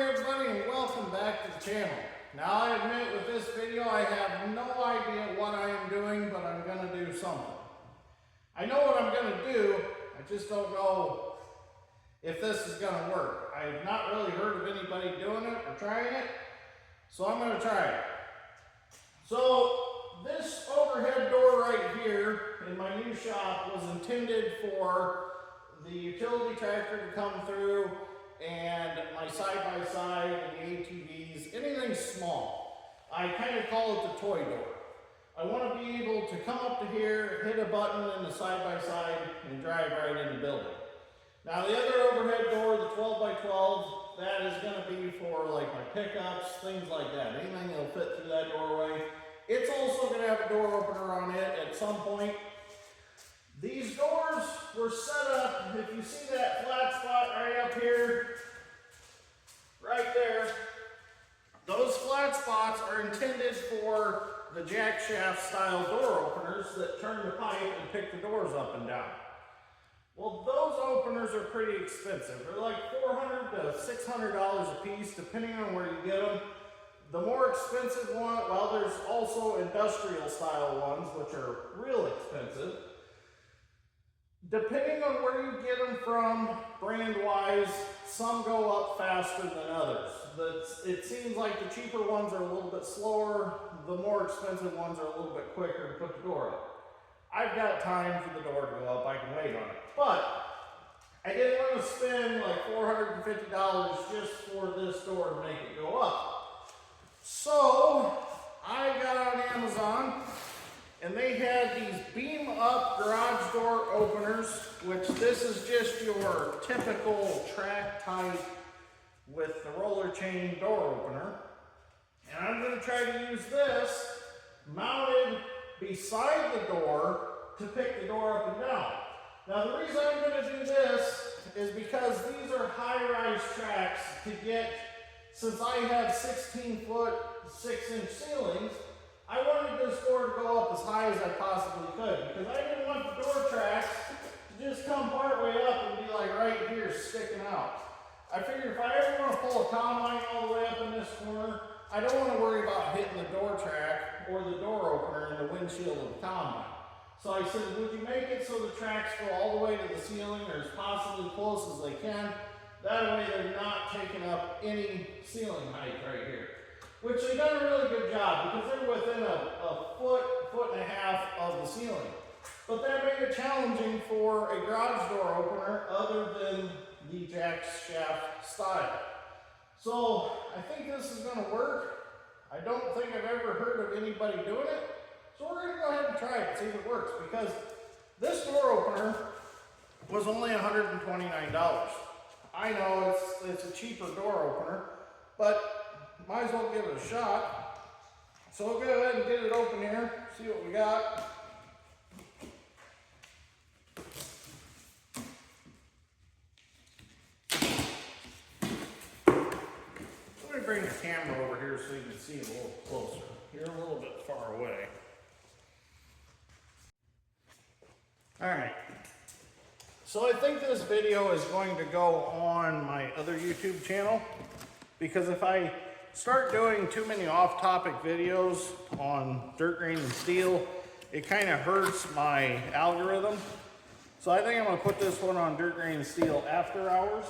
everybody, and welcome back to the channel. Now I admit with this video I have no idea what I am doing, but I'm going to do something. I know what I'm going to do, I just don't know if this is going to work. I have not really heard of anybody doing it or trying it, so I'm going to try it. So this overhead door right here in my new shop was intended for the utility tractor to come through and my side-by-side and the ATVs, anything small. I kind of call it the toy door. I want to be able to come up to here, hit a button in the side-by-side and drive right in the building. Now the other overhead door, the 12x12, that is going to be for like my pickups, things like that. Anything that'll fit through that doorway. It's also going to have a door opener on it at some point. These doors were set up, if you see that flat spot right up here, right there, those flat spots are intended for the jackshaft style door openers that turn the pipe and pick the doors up and down. Well, those openers are pretty expensive. They're like $400 to $600 a piece, depending on where you get them. The more expensive one, well, there's also industrial style ones, which are real expensive. Depending on where you get them from, brand-wise, some go up faster than others. It seems like the cheaper ones are a little bit slower, the more expensive ones are a little bit quicker to put the door up. I've got time for the door to go up, I can wait on it. But I didn't want to spend like $450 just for this door to make it go up. So I got on Amazon and they had these beam up garage door openers, which this is just your typical track type with the roller chain door opener. And I'm going to try to use this mounted beside the door to pick the door up and down. Now the reason I'm going to do this is because these are high-rise tracks to get, since I have 16-foot, 6-inch ceilings, I wanted this door to go up as high as I possibly could because I didn't want the door tracks to just come part way up and be like right here sticking out. I figured if I ever want to pull a combine all the way up in this corner, I don't want to worry about hitting the door track or the door opener in the windshield of the combine. So I said, would you make it so the tracks go all the way to the ceiling or as possibly close as they can? That way they're not taking up any ceiling height right here. Which they've done a really good job because they're within a foot and a half of the ceiling. But that made it challenging for a garage door opener other than the jackshaft style. So I think this is going to work. I don't think I've ever heard of anybody doing it. So we're going to go ahead and try it and see if it works because this door opener was only $129. I know it's a cheaper door opener, but might as well give it a shot. So we'll go ahead and get it open here, see what we got. Let me bring the camera over here so you can see it a little closer. You're a little bit far away. Alright, so I think this video is going to go on my other YouTube channel because if I start doing too many off-topic videos on dirt grain and steel, it kind of hurts my algorithm. So I think I'm going to put this one on dirt grain and steel after hours.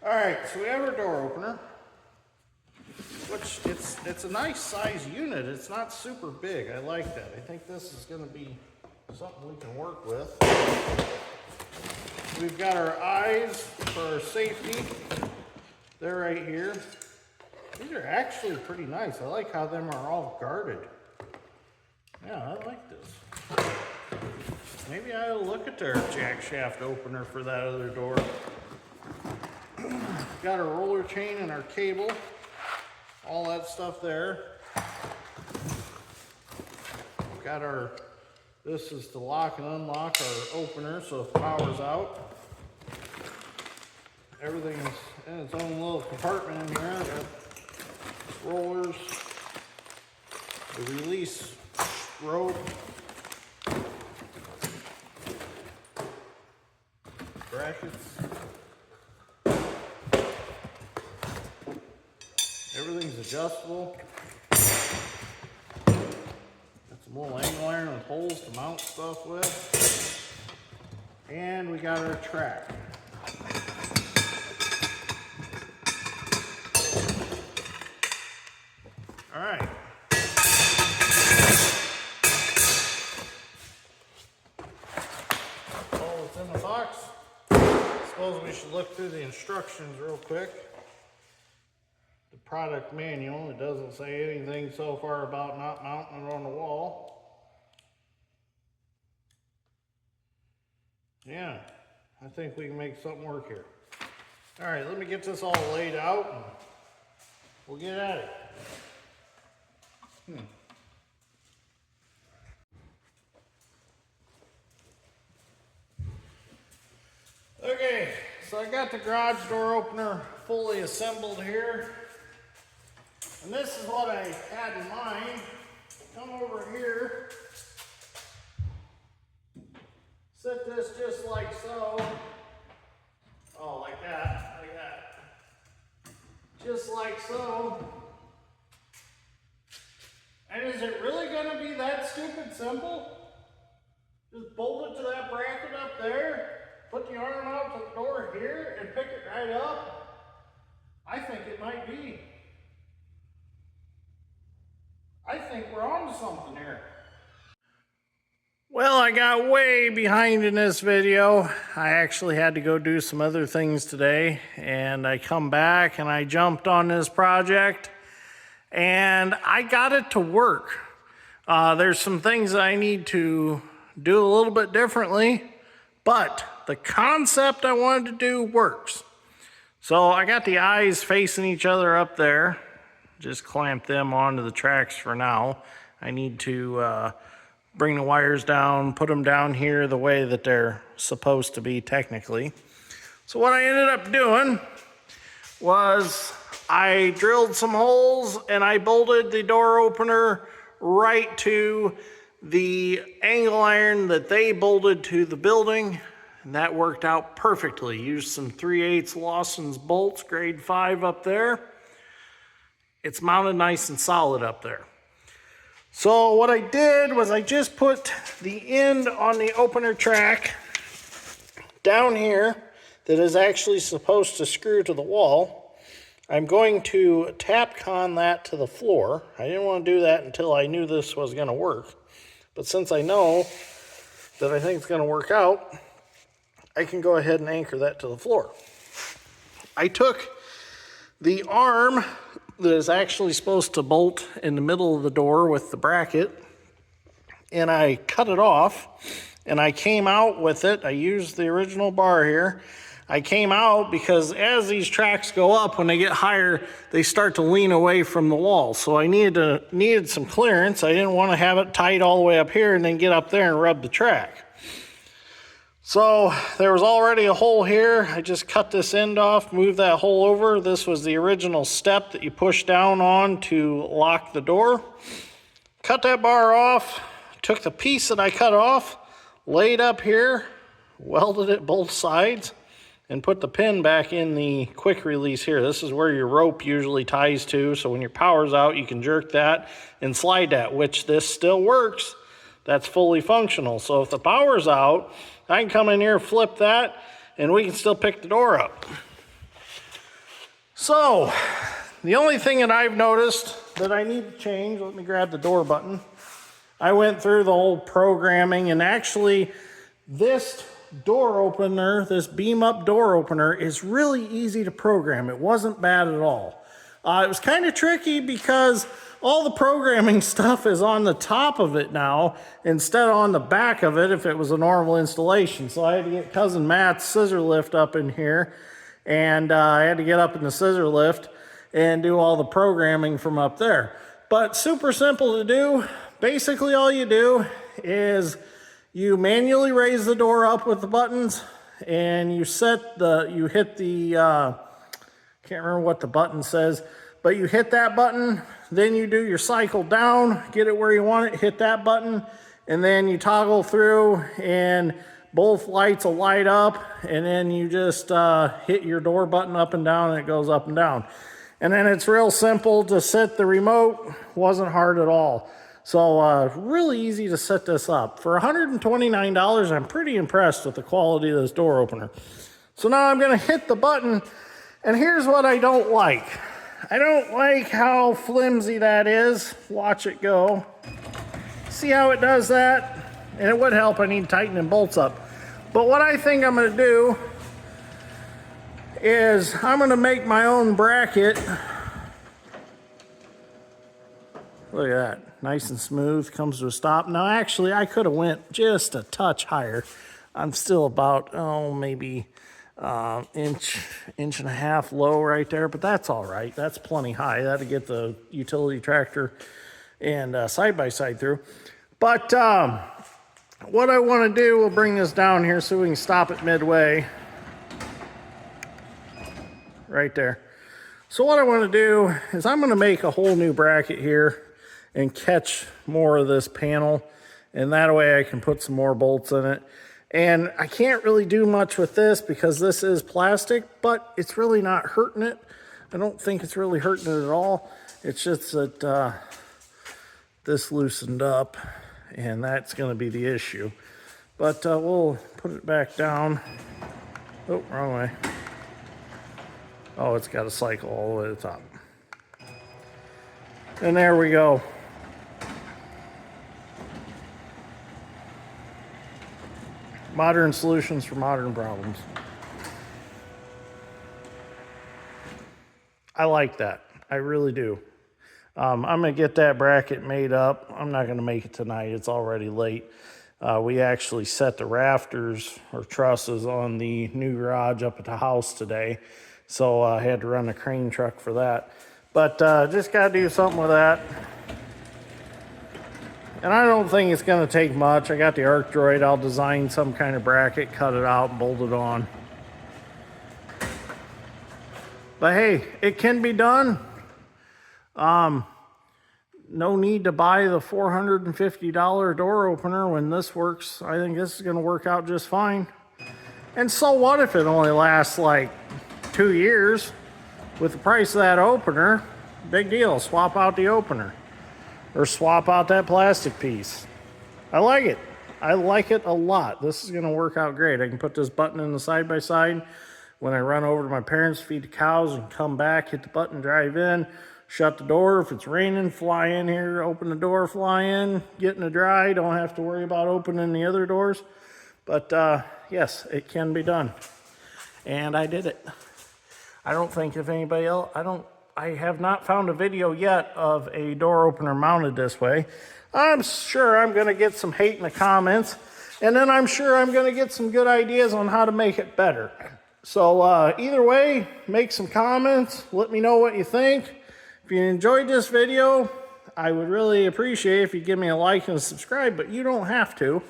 Alright, so we have our door opener, which it's a nice size unit. It's not super big. I like that. I think this is going to be something we can work with. We've got our eyes for our safety. They're right here. These are actually pretty nice. I like how them are all guarded. Yeah, I like this. Maybe I'll look at their jackshaft opener for that other door. Got our roller chain and our cable. All that stuff there. Got our, this is to lock and unlock our opener so if power's out. Everything is in its own little compartment in here. Got rollers, the release rope, brackets, Everything's adjustable. Got some little angle iron with holes to mount stuff with. And we got our track. All right. All that's in the box. I suppose we should look through the instructions real quick. The product manual, it doesn't say anything so far about not mounting it on the wall. Yeah, I think we can make something work here. All right, let me get this all laid out and we'll get at it. Okay, so I got the garage door opener fully assembled here. And this is what I had in mind. Come over here. Set this just like so. Oh, like that, like that. Just like so. And is it really gonna be that stupid simple? Just bolt it to that bracket up there, put the arm out to the door here, and pick it right up? I think it might be. I think we're on to something here. Well, I got way behind in this video. I actually had to go do some other things today, and I come back and I jumped on this project and I got it to work. There's some things that I need to do a little bit differently, but the concept I wanted to do works. So I got the eyes facing each other up there. Just clamp them onto the tracks for now. I need to bring the wires down, put them down here the way that they're supposed to be technically. So what I ended up doing was I drilled some holes and I bolted the door opener right to the angle iron that they bolted to the building, and that worked out perfectly. Used some 3/8 Lawson's bolts, grade 5 up there. It's mounted nice and solid up there. So what I did was I just put the end on the opener track down here that is actually supposed to screw to the wall. I'm going to Tapcon that to the floor. I didn't want to do that until I knew this was going to work. But since I know that I think it's going to work out, I can go ahead and anchor that to the floor. I took the arm that is actually supposed to bolt in the middle of the door with the bracket, and I cut it off, and I came out with it. I used the original bar here. I came out because as these tracks go up, when they get higher, they start to lean away from the wall. So I needed some clearance. I didn't want to have it tight all the way up here and then get up there and rub the track. So there was already a hole here. I just cut this end off, moved that hole over. This was the original step that you push down on to lock the door. Cut that bar off, took the piece that I cut off, laid up here, welded it both sides, and put the pin back in the quick release here. This is where your rope usually ties to, so when your power's out, you can jerk that and slide that, which this still works. That's fully functional. So if the power's out, I can come in here, flip that, and we can still pick the door up. So the only thing that I've noticed that I need to change, let me grab the door button. I went through the whole programming, and actually this door opener, this beam up door opener, is really easy to program. It wasn't bad at all. It was kind of tricky because all the programming stuff is on the top of it now instead of on the back of it if it was a normal installation. So I had to get cousin Matt's scissor lift up in here, and I had to get up in the scissor lift and do all the programming from up there. But super simple to do. Basically all you do is you manually raise the door up with the buttons, and you hit the, can't remember what the button says, but you hit that button, then you do your cycle down, get it where you want it, hit that button, and then you toggle through and both lights will light up, and then you just hit your door button up and down and it goes up and down. And then it's real simple to set the remote. Wasn't hard at all. So really easy to set this up. For $129, I'm pretty impressed with the quality of this door opener. So now I'm gonna hit the button, and here's what I don't like. I don't like how flimsy that is. Watch it go. See how it does that? And it would help, I need tightening bolts up. But what I think I'm gonna do is I'm gonna make my own bracket. Look at that, nice and smooth, comes to a stop. Now actually I could have went just a touch higher. I'm still about, maybe inch and a half low right there, but that's all right. That's plenty high. That'll get the utility tractor and side-by-side through. But what I want to do, we'll bring this down here so we can stop it midway. Right there. So what I want to do is I'm going to make a whole new bracket here and catch more of this panel, and that way I can put some more bolts in it. And I can't really do much with this because this is plastic, but it's really not hurting it. I don't think it's really hurting it at all. It's just that this loosened up, and that's going to be the issue. But we'll put it back down. Oh, wrong way. Oh, it's got to cycle all the way to the top. And there we go. Modern solutions for modern problems. I like that. I really do. I'm going to get that bracket made up. I'm not going to make it tonight. It's already late. We actually set the rafters or trusses on the new garage up at the house today. So I had to run a crane truck for that. But just got to do something with that. And I don't think it's going to take much. I got the arc droid. I'll design some kind of bracket, cut it out, and bolt it on. But hey, it can be done. No need to buy the $450 door opener when this works. I think this is going to work out just fine. And so what if it only lasts like 2 years? With the price of that opener, big deal. Swap out the opener. Or swap out that plastic piece. I like it. I like it a lot. This is going to work out great. I can put this button in the side-by-side. When I run over to my parents, feed the cows, and come back, hit the button, drive in, shut the door. If it's raining, fly in here, open the door, fly in, get in the dry. Don't have to worry about opening the other doors. But yes, it can be done. And I did it. I don't think if anybody else, I have not found a video yet of a door opener mounted this way. I'm sure I'm going to get some hate in the comments, and then I'm sure I'm going to get some good ideas on how to make it better. So either way, make some comments. Let me know what you think. If you enjoyed this video, I would really appreciate if you give me a like and a subscribe, but you don't have to.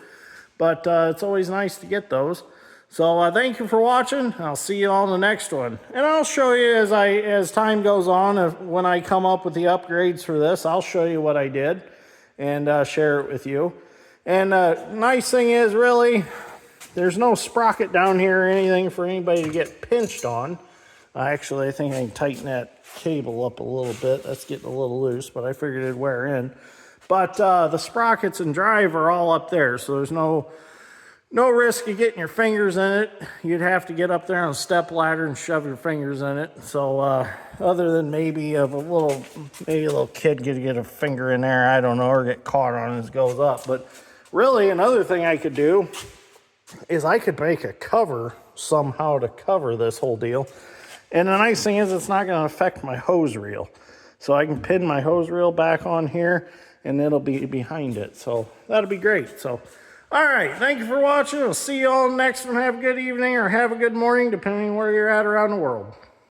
But it's always nice to get those. So thank you for watching. I'll see you all in the next one. And I'll show you as time goes on, when I come up with the upgrades for this, I'll show you what I did and share it with you. And nice thing is, really, there's no sprocket down here or anything for anybody to get pinched on. Actually, I think I can tighten that cable up a little bit. That's getting a little loose, but I figured it'd wear in. But the sprockets and drive are all up there, so there's no risk of getting your fingers in it. You'd have to get up there on a step ladder and shove your fingers in it. So other than maybe a little kid could get a finger in there, I don't know, or get caught on it as it goes up. But really, another thing I could do is I could make a cover somehow to cover this whole deal. And the nice thing is it's not going to affect my hose reel. So I can pin my hose reel back on here and it'll be behind it. So that'll be great. So all right, thank you for watching. I'll see you all next one. Have a good evening or have a good morning, depending on where you're at around the world.